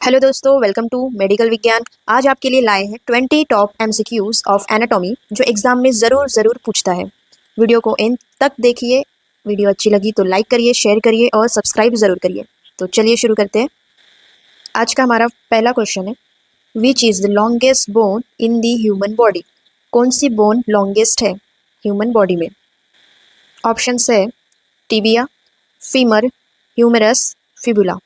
Hello दोस्तों, welcome to medical विज्ञान। आज आपके लिए लाए हैं 20 टॉप एमसीक्यूज ऑफ एनाटॉमी जो एग्जाम में ज़रूर पूछता है। वीडियो को एंड तक देखिए। वीडियो अच्छी लगी तो लाइक करिए, शेयर करिए और सब्सक्राइब ज़रूर करिए। तो चलिए शुरू करते हैं। आज का हमारा पहला क्वेश्चन है, which is the longest bone in the human body. कौन सी बोन लॉन्गेस्ट है ह्यूमन बॉडी में? ऑप्शन है टिबिया, फीमर, ह्यूमरस, फिबुला।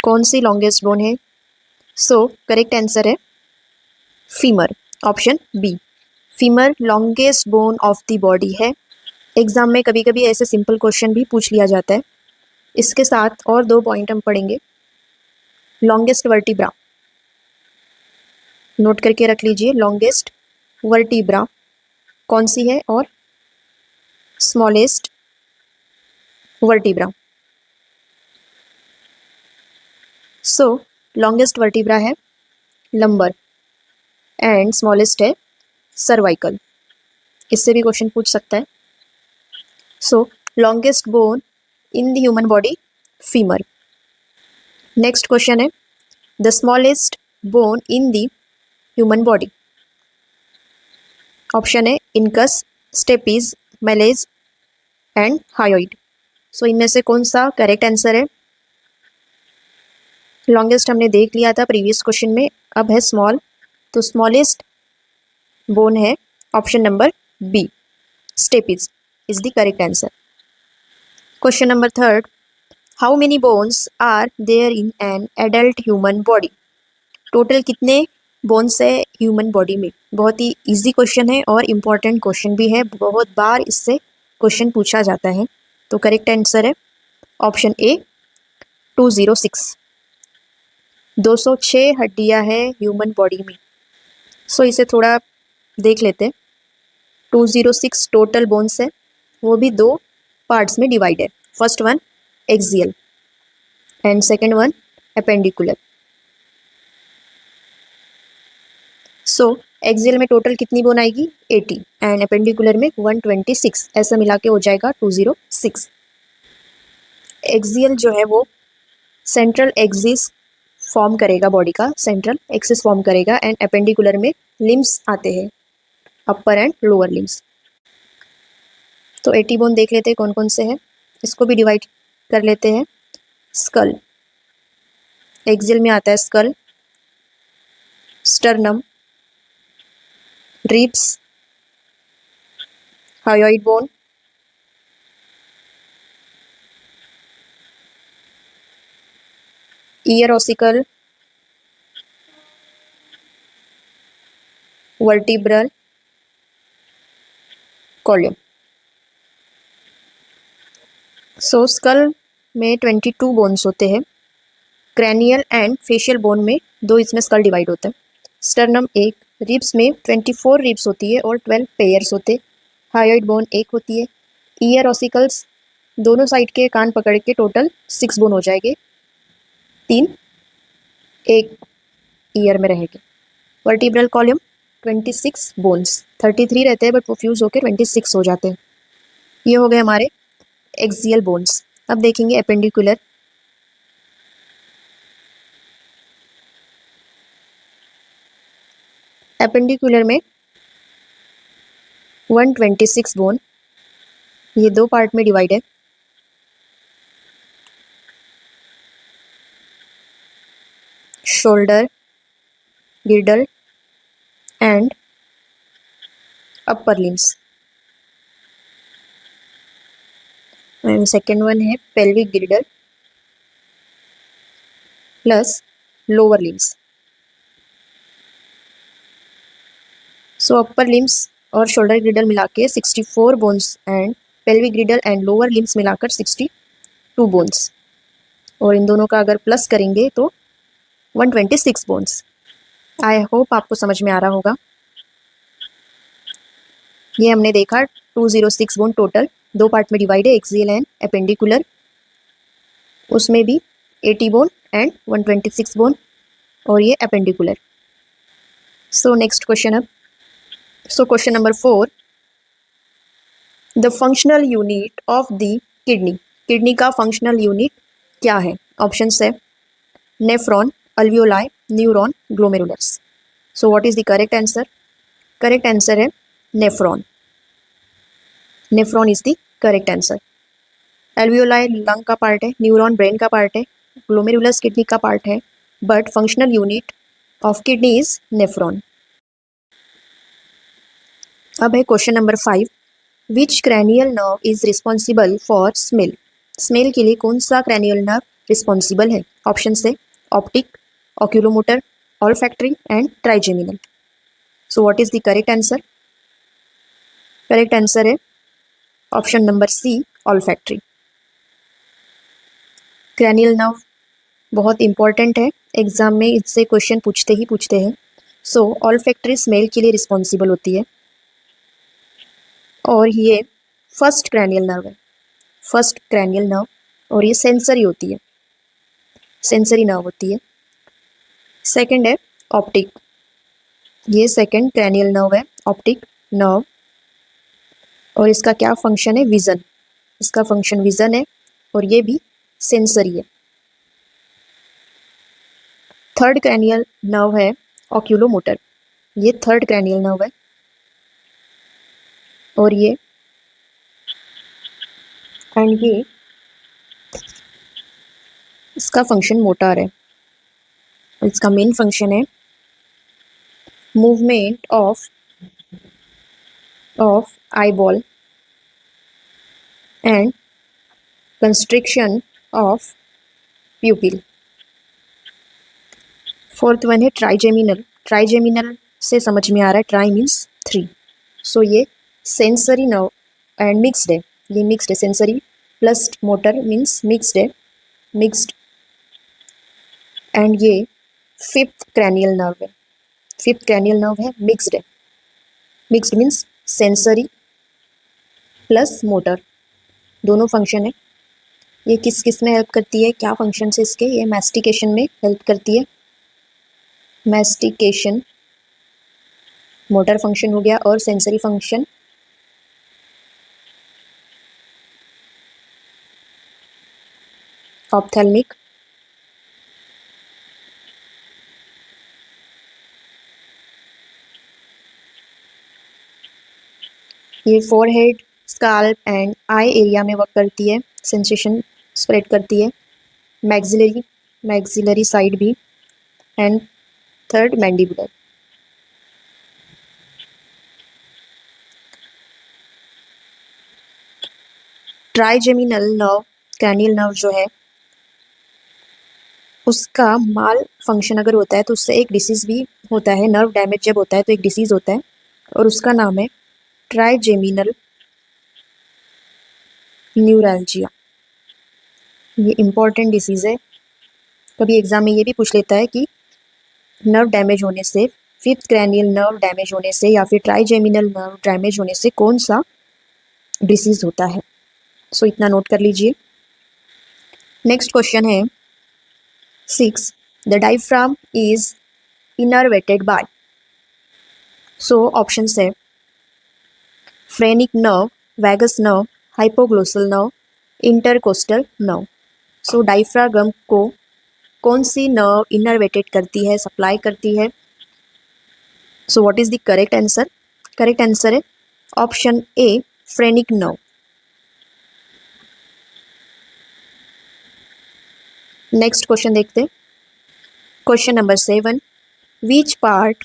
कौन सी लॉन्गेस्ट बोन है? करेक्ट आंसर है femur, option B. Femur longest bone of the body है। एग्जाम में कभी कभी ऐसे सिंपल क्वेश्चन भी पूछ लिया जाता है। इसके साथ और 2 पॉइंट हम पढ़ेंगे। लॉन्गेस्ट वर्टिब्रा नोट करके रख लीजिए। लॉन्गेस्ट वर्टिब्रा कौन सी है और स्मॉलेस्ट वर्टिब्रा। लॉन्गेस्ट वर्टिब्रा है लंबर एंड स्मॉलेस्ट है सर्वाइकल। इससे भी क्वेश्चन पूछ सकता है। Longest bone in the human body femur. Next question है, the smallest bone in the human body. Option है incus, stapes, malleus and hyoid. इनमें से कौन सा करेक्ट आंसर है? लॉन्गेस्ट हमने देख लिया था प्रीवियस क्वेश्चन में, अब है स्मॉल। तो स्मॉलेस्ट बोन है option number B, stapes is the correct answer. Question number third, how many bones are there in an adult human body. Total कितने बोन्स है ह्यूमन बॉडी में? बहुत ही इजी क्वेश्चन है और इम्पॉर्टेंट क्वेश्चन भी है। बहुत बार इससे क्वेश्चन पूछा जाता है। तो करेक्ट आंसर है ऑप्शन ए 206। 206 हड्डियां है ह्यूमन बॉडी में। इसे थोड़ा देख लेते हैं। 206 टोटल बोन्स है, वो भी 2 पार्ट्स में डिवाइड है। First one axial and second one appendicular. Axial में टोटल कितनी बोन आएगी? 80 एंड एपेंडिकुलर में 126। ऐसा मिला के हो जाएगा 206। एक्सियल जो है वो सेंट्रल एक्सिस फॉर्म करेगा, बॉडी का सेंट्रल एक्सिस फॉर्म करेगा एंड एपेंडिकुलर में लिम्स आते हैं, अपर एंड लोअर लिम्स। तो 80 बोन देख लेते हैं कौन कौन से हैं। इसको भी डिवाइड कर लेते हैं। स्कल, एक्सियल में आता है skull, sternum, ribs, hyoid bone, ear ossicle, vertebral column. Skull में 22 बोन्स होते हैं। क्रैनियल एंड फेशियल बोन में 2 इसमें स्कल डिवाइड होते हैं। स्टर्नम 1, रिब्स में 24 रिब्स होती है और 12 पेयर्स होते। हायोइड बोन 1 होती है। ईयर ऑसिकल्स दोनों साइड के कान पकड़ के टोटल 6 बोन हो जाएंगे, 3 एक ईयर में रहेंगे। वर्टिब्रल कॉलम 26 बोन्स, 33 रहते हैं बट वो फ्यूज होकर 26 हो जाते हैं। ये हो गए हमारे एक्सियल बोन्स। अब देखेंगे एपेंडिकुलर। एपेंडिकुलर में 126 बोन, ये 2 पार्ट में डिवाइड है। Shoulder, girdle and upper limbs. And second one है pelvic girdle plus lower limbs. Upper limbs और शोल्डर गिर्डल मिला के 64 bones and pelvic girdle and lower limbs मिलाकर 62 बोन्स, और इन दोनों का अगर प्लस करेंगे तो 126 बोन्स। आई होप आपको समझ में आ रहा होगा। ये हमने देखा 206 बोन टोटल 2 पार्ट में डिवाइड है, एक्सियल एंड एपेंडिकुलर। उसमें भी 80 बोन एंड 126 बोन, और ये एपेंडिकुलर। नेक्स्ट क्वेश्चन अब। Question number 4, the functional unit of the kidney. Kidney का फंक्शनल यूनिट क्या है? ऑप्शन है nephron, alveoli, neuron, glomerulus. So what is the correct answer? Correct answer है nephron. Nephron is the correct answer. Alveoli lung का part है, neuron brain का part है, glomerulus kidney का पार्ट है, but functional unit of kidney is nephron. अब है question number 5. Which cranial nerve is responsible for smell? Smell के लिए कौन सा क्रैनियल नर्व रिस्पॉन्सिबल है? ऑप्शन से optic, oculomotor, olfactory and trigeminal. So what is the correct answer? Correct answer है option number C, olfactory. Cranial nerve बहुत important है, exam में इससे क्वेश्चन पूछते हैं. सो ऑल्फैक्टरी स्मेल के लिए रिस्पॉन्सिबल होती है और ये फर्स्ट क्रैनियल नर्व है, फर्स्ट क्रैनियल नर्व, और ये सेंसरी होती है, सेंसरी नर्व होती है. सेकंड है ऑप्टिक, ये सेकंड क्रैनियल नर्व है, ऑप्टिक नर्व, और इसका क्या फंक्शन है? विज़न. इसका फंक्शन विज़न है और ये भी सेंसरी है. थर्ड क्रैनियल नर्व है ऑक्यूलोमोटर, ये थर्ड क्रैनियल नर्व है और ये इसका फंक्शन मोटर है. इसका मेन फंक्शन है movement of eyeball and constriction of प्यूपिल. Fourth one है ट्राइजेमिनल. ट्राइजेमिनल से समझ में आ रहा है ट्राई मीन्स 3. सो ये सेंसरी नर्व एंड मिक्स्ड है, ये मिक्स्ड है, sensory plus motor means mixed है, मिक्स्ड. एंड ये फिफ्थ क्रैनियल नर्व है, फिफ्थ क्रैनियल नर्व है, मिक्स्ड है. Mixed means sensory plus motor, दोनों फंक्शन है. ये किस किस में हेल्प करती है, क्या फंक्शन है इसके? ये मैस्टिकेशन में हेल्प करती है, मैस्टिकेशन मोटर फंक्शन हो गया, और सेंसरी फंक्शन ऑप्थेल्मिक. ये forehead, scalp and eye area में वर्क करती है, सेंसेशन स्प्रेड करती है. मैक्सिलरी साइड भी. And third mandibular. Trigeminal nerve, cranial nerve जो है, उसका माल फंक्शन अगर होता है तो उससे एक डिसीज़ भी होता है. नर्व डैमेज जब होता है तो एक डिसीज़ होता है और उसका नाम है ट्राइजेमिनल न्यूरैल्जिया. ये इम्पॉर्टेंट डिसीज़ है, कभी एग्जाम में ये भी पूछ लेता है कि नर्व डैमेज होने से, फिफ्थ क्रैनियल नर्व डैमेज होने से या फिर ट्राइजेमिनल नर्व डैमेज होने से कौन सा डिसीज़ होता है. सो इतना नोट कर लीजिए. नेक्स्ट क्वेश्चन है 6. The diaphragm is innervated by. So option है phrenic nerve, vagus nerve, hypoglossal nerve, intercostal nerve. So diaphragm को कौन सी नर्व इनर्वेटेड करती है, सप्लाई करती है? So what is the correct answer? Correct answer है option A, phrenic nerve. Next question देखते हैं. Question number 7. Which part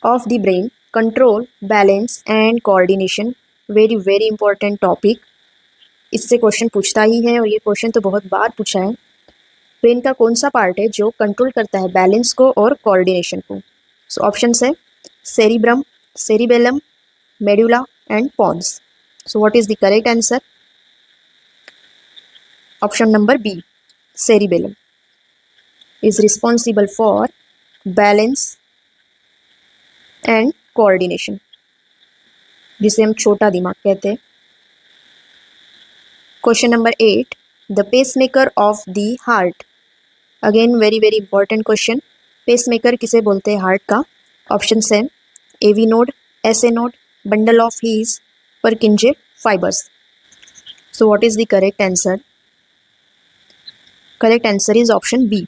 of the brain control balance and coordination? Very very important topic, इससे question पूछता ही है और ये क्वेश्चन तो बहुत बार पूछा है. ब्रेन का कौन सा पार्ट है जो कंट्रोल करता है बैलेंस को और कोऑर्डिनेशन को? सो ऑप्शन है cerebrum, cerebellum, medulla and pons. So what is the correct answer? Option number B, cerebellum is responsible for balance and coordination, जिसे हम छोटा दिमाग कहते हैं. Question number 8. The pacemaker of the heart. Again very very important question. Pacemaker किसे बोलते हैं heart का? ऑप्शन है AV node, SA node, bundle of His, Purkinje fibres. So what is the correct answer? Correct answer is option B,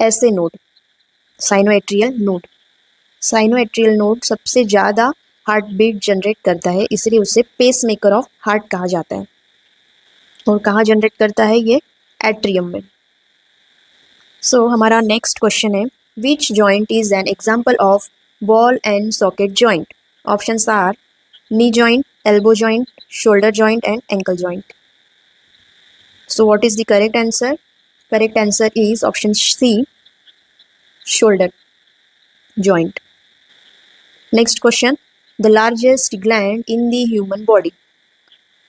SA node, sinoatrial node. Sinoatrial node सबसे ज़्यादा heart bit generate करता है, इसलिए उसे pace maker of heart कहा जाता है। और कहाँ जनरेट करता है ये? एट्रियम में। सो हमारा नेक्स्ट क्वेश्चन है, which joint is an example of ball and socket joint? Options are knee joint, elbow joint, shoulder joint and ankle joint. So what is the correct answer? Correct answer is option C, shoulder joint. Next question, the largest gland in the human body.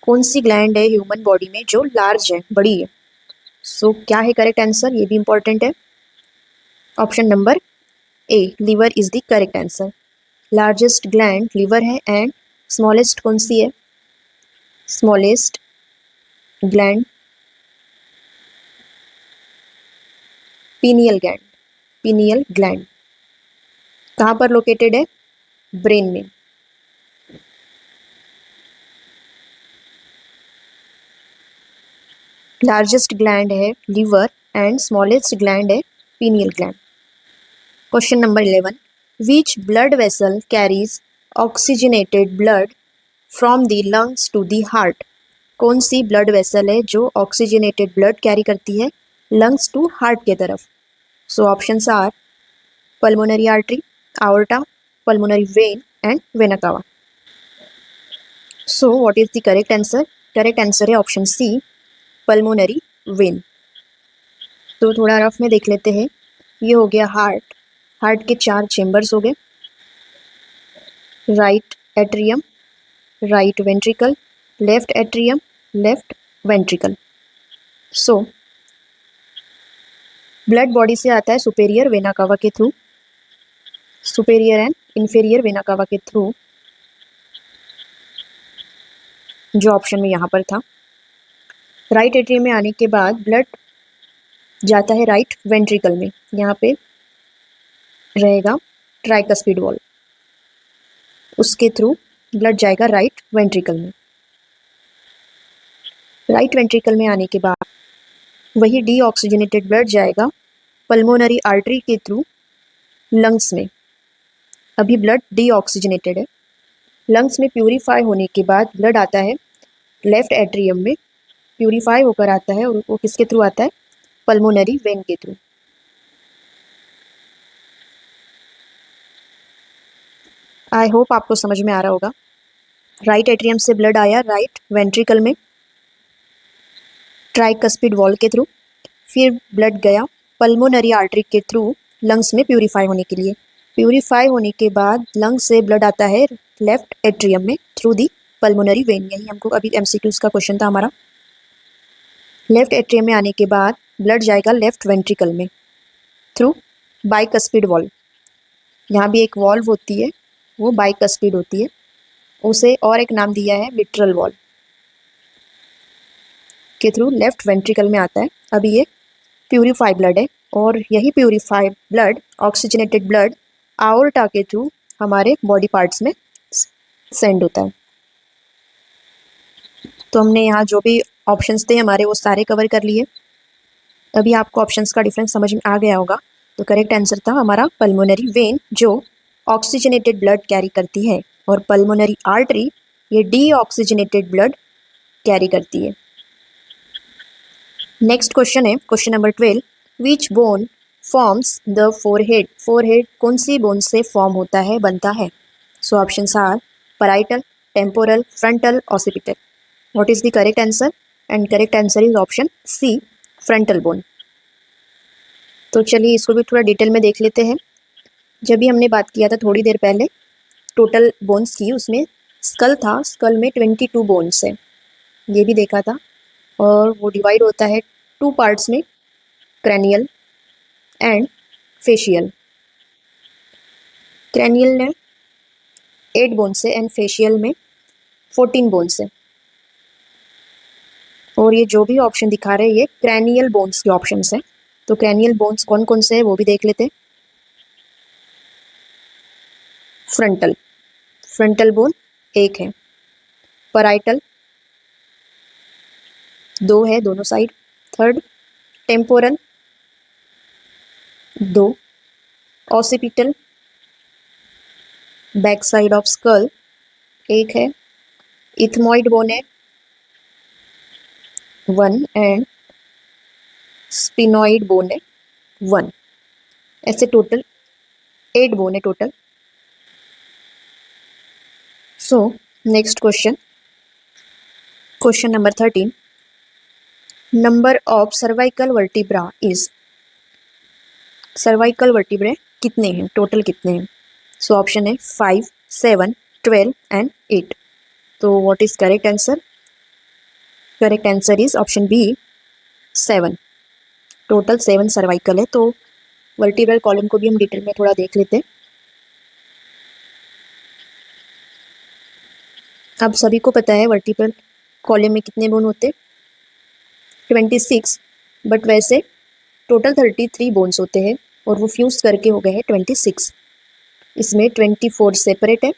कौन सी gland है human body में जो large है, बड़ी है? सो क्या है correct answer? ये भी इंपॉर्टेंट है। Option number A, liver is the correct answer. Largest gland liver है एंड स्मॉलेस्ट कौन सी है? Smallest gland pineal gland. Pineal gland कहाँ पर लोकेटेड है? ब्रेन में। लार्जेस्ट ग्लैंड है लीवर एंड स्मॉलेस्ट ग्लैंड है pineal gland. Question number 11, which blood vessel carries oxygenated blood from the lungs to the heart? कौन सी ब्लड वेसल है जो ऑक्सीजनेटेड ब्लड कैरी करती है लंग्स टू हार्ट के तरफ? So options are pulmonary artery, aorta, pulmonary vein and vena cava. So what is the correct answer? Correct answer है option सी, pulmonary vein. तो थोड़ा रफ में देख लेते हैं। ये हो गया हार्ट। हार्ट के 4 चेम्बर्स हो गए, right atrium, right ventricle, left atrium, left ventricle. So blood body से आता है सुपेरियर वेना कावा के through, superior end inferior vena cava के थ्रू, जो ऑप्शन में यहाँ पर था। राइट एट्रियम में आने के बाद ब्लड जाता है राइट वेंट्रिकल में, यहाँ पे रहेगा ट्राइकस्पिड वॉल, उसके थ्रू ब्लड जाएगा राइट वेंट्रिकल में। राइट वेंट्रिकल में आने के बाद वही डीऑक्सीजनेटेड ब्लड जाएगा पल्मोनरी आर्टरी के थ्रू लंग्स में। अभी ब्लड डीऑक्सीजनेटेड है, लंग्स में प्यूरिफाई होने के बाद ब्लड आता है लेफ्ट एट्रियम में, प्यूरिफाई होकर आता है और वो किसके थ्रू आता है? पल्मोनरी वेन के थ्रू। आई होप आपको समझ में आ रहा होगा। राइट एट्रियम से ब्लड आया राइट वेंट्रिकल में ट्राइकस्पिड वॉल के थ्रू, फिर ब्लड गया पल्मोनरी आर्टरी के थ्रू लंग्स में प्यूरिफाई होने के लिए। प्यूरिफाई होने के बाद लंग्स से ब्लड आता है लेफ्ट एट्रियम में थ्रू दी पल्मोनरी वेन। यही हमको अभी एमसीक्यूज का क्वेश्चन था हमारा। लेफ्ट एट्रियम में आने के बाद ब्लड जाएगा लेफ्ट वेंट्रिकल में थ्रू बाइकस्पिड वॉल्व। यहाँ भी एक वॉल्व होती है, वो बाइकस्पिड होती है, उसे और एक नाम दिया है मिट्रल वॉल्व, के थ्रू लेफ्ट वेंट्रिकल में आता है। अभी ये प्यूरिफाइड ब्लड है और यही प्यूरिफाइड ब्लड, ऑक्सीजनेटेड ब्लड आओर्टा के थ्रू हमारे बॉडी पार्ट्स में सेंड होता है। तो हमने यहाँ जो भी ऑप्शंस थे हमारे वो सारे कवर कर लिए। अभी आपको ऑप्शंस का डिफरेंस समझ में आ गया होगा। तो करेक्ट आंसर था हमारा पल्मोनरी वेन, जो ऑक्सीजनेटेड ब्लड कैरी करती है, और पल्मोनरी आर्टरी ये डीऑक्सीजनेटेड ब्लड कैरी करती है। नेक्स्ट क्वेश्चन है question number 12, which bone forms the forehead? Forehead कौन सी बोन से फॉर्म होता है, बनता है? So options are parietal, temporal, frontal, occipital. What is the correct answer? And correct answer is option C, frontal bone. तो चलिए इसको भी थोड़ा डिटेल में देख लेते हैं। जब भी हमने बात किया था थोड़ी देर पहले टोटल बोन्स की, उसमें स्कल था, स्कल में 22 बोन्स है, ये भी देखा था। और वो डिवाइड होता है 2 पार्ट्स में, क्रैनियल एंड फेशियल। क्रैनियल में 8 बोन्स है एंड फेशियल में 14 बोन्स है। और ये जो भी ऑप्शन दिखा रहे हैं ये क्रैनियल बोन्स के ऑप्शंस हैं। तो क्रैनियल बोन्स कौन कौन से हैं वो भी देख लेते हैं। फ्रंटल, फ्रंटल बोन 1 है, पैराइटल 2 है दोनों side, third temporal 2 occipital back side of skull 1 है, इथमॉइड बोन है 1 एंड स्पिनॉइड बोन है 1। ऐसे टोटल 8 बोन है total. So next question, question number 13, number of cervical vertebra is, cervical vertebrae कितने हैं, टोटल कितने हैं? सो ऑप्शन है 5, 7, 12 एंड 8। तो what is correct answer? Correct answer is option B 7। Total 7 cervical है। तो वर्टिब्रल कॉलम को भी हम डिटेल में थोड़ा देख लेते हैं। अब सभी को पता है वर्टिब्रल कॉलम में कितने बोन होते हैं, 26, बट वैसे टोटल 33 बोन्स होते हैं और वो फ्यूज करके हो गए हैं 26। इसमें 24 सेपरेट है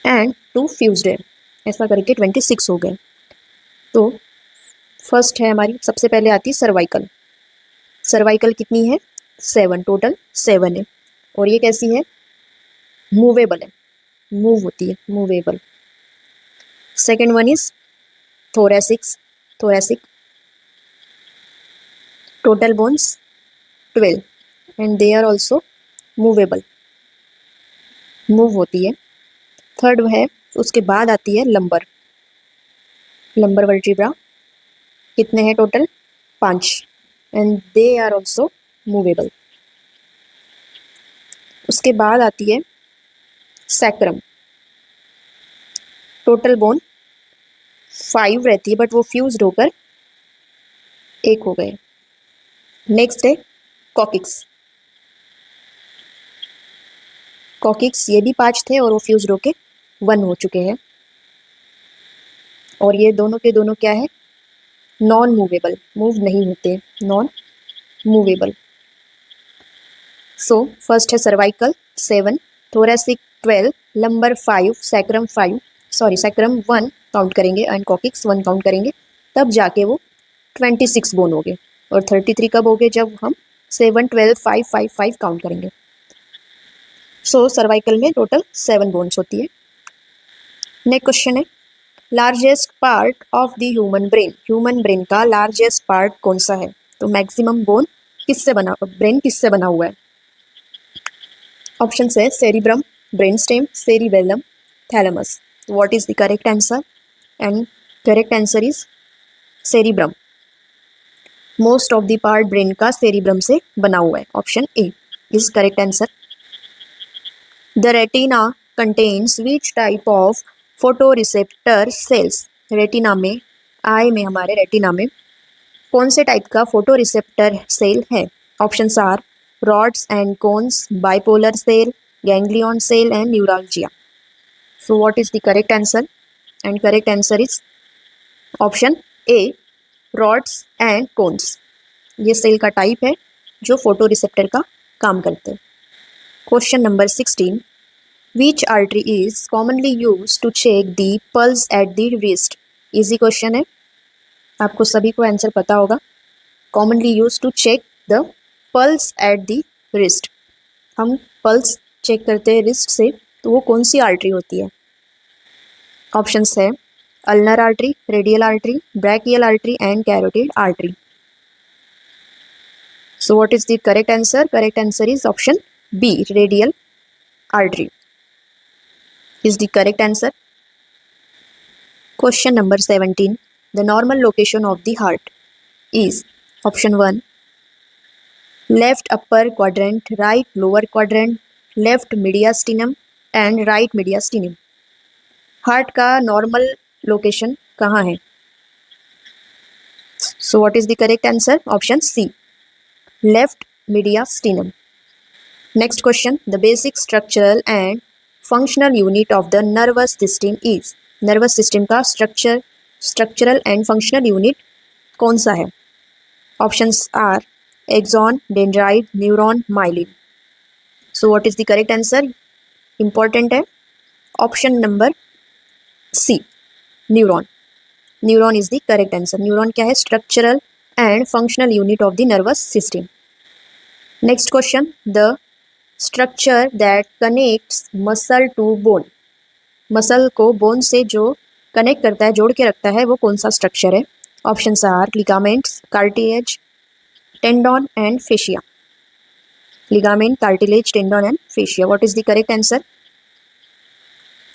एंड 2 फ्यूज्ड है, ऐसा करके 26 हो गए। तो फर्स्ट है हमारी, सबसे पहले आती है सर्वाइकल। सर्वाइकल कितनी है? 7, टोटल 7 है। और ये कैसी है? मूवेबल है, मूव होती है, movable. Second one is thoracics, thoracic, total bones 12 and they are also movable, move होती है। थर्ड है, उसके बाद आती है लंबर, लंबर वर्टिब्रा कितने हैं total? 5 and they are also movable. उसके बाद आती है सैक्रम, टोटल बोन 5 रहती है बट वो फ्यूज्ड होकर 1 हो गए। नेक्स्ट है कॉकिक्स, कॉकिक्स ये भी 5 थे और वो फ्यूज्ड होके 1 हो चुके हैं। और ये दोनों के दोनों क्या है? नॉन मूवेबल, मूव नहीं होते, नॉन मूवेबल। सो फर्स्ट है cervical 7, thoracic 12, lumbar 5, sacrum 5, sorry sacrum 1 count करेंगे एंड कॉकिक्स 1 काउंट करेंगे, तब जाके वो 26 बोन हो गए। और 33 कब हो गए? जब हम 7, 12, 5, 5, 5 काउंट करेंगे। सो सर्वाइकल में टोटल 7 बोन्स होती है। नेक्स्ट क्वेश्चन है, largest part of the human brain, human brain का लार्जेस्ट पार्ट कौन सा है? तो मैक्सिमम बोन किससे बना, ब्रेन किससे बना हुआ है? ऑप्शन है cerebrum, brain stem, cerebellum, thalamus. What is the correct answer? And correct answer is cerebrum. Most of the part brain का सेरिब्रम से बना हुआ है, option A is correct answer. The retina contains which type of photo receptor cells, retina में, आई में, हमारे retina में कौन से टाइप का फोटो रिसेप्टर सेल है? Options are rods and cones, bipolar cell, ganglion cell and neuralgia. So what is the correct answer? And correct answer is option A, rods and cones. ये cell का type है जो photoreceptor का काम करते हैं। Question number 16, which artery is commonly use to check the pulse at the wrist? Easy question है, आपको सभी को आंसर पता होगा। Commonly use to check the pulse at the wrist, हम पल्स चेक करते हैं रिस्ट से, तो वो कौन सी आर्टरी होती है? ऑप्शंस है ulnar artery, radial artery, brachial artery and carotid artery. So what is the correct answer? Correct answer is option B, radial artery is the correct answer. Question number 17, the normal location of the heart is, option 1 left upper quadrant, right lower quadrant, left mediastinum and right mediastinum. Heart का normal location कहाँ है? So what is the correct answer? Option C, left mediastinum. Next question, the basic structural and functional unit of the nervous system is, nervous system का structural and functional unit कौन सा है? Options are axon, dendrite, neuron, myelin. So what is the correct answer? Important है option number C, neuron. Neuron is the correct answer. Neuron क्या है? Structural and functional unit of the nervous system. Next question, the structure that connects muscle to bone, muscle को bone से जो connect करता है, जोड़ के रखता है, वो कौन सा स्ट्रक्चर है? Options are ligaments, cartilage, tendon and fascia. Ligament, cartilage, tendon and fascia. What is the correct answer?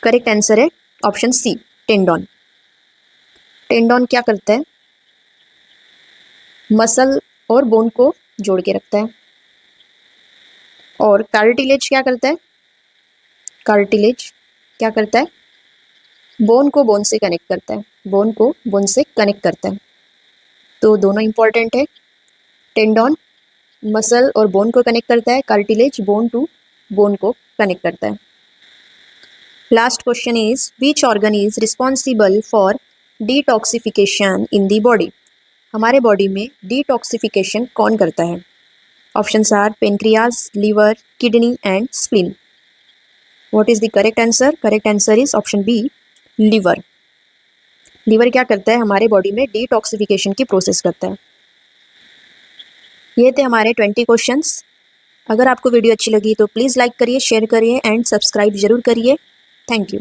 Correct answer है ऑप्शन सी, टेंडन। टेंडन क्या करता है? मसल और बोन को जोड़ के रखता है। और कार्टिलेज क्या करता है? कार्टिलेज क्या करता है? बोन को बोन से कनेक्ट करता है, बोन को बोन से कनेक्ट करता है। तो दोनों इंपॉर्टेंट है। टेंडन मसल और बोन को कनेक्ट करता है, कार्टिलेज बोन टू बोन को कनेक्ट करता है। Last question is, which organ is responsible for detoxification in the body? हमारे बॉडी में डिटॉक्सिफिकेशन कौन करता है? Options are pancreas, liver, kidney and spleen. What is the correct answer? Correct answer is option B, liver. Liver क्या करता है? हमारे body में डिटॉक्सिफिकेशन की प्रोसेस करता है। ये थे हमारे 20 क्वेश्चंस। अगर आपको वीडियो अच्छी लगी तो प्लीज़ लाइक करिए, शेयर करिए एंड सब्सक्राइब जरूर करिए। Thank you.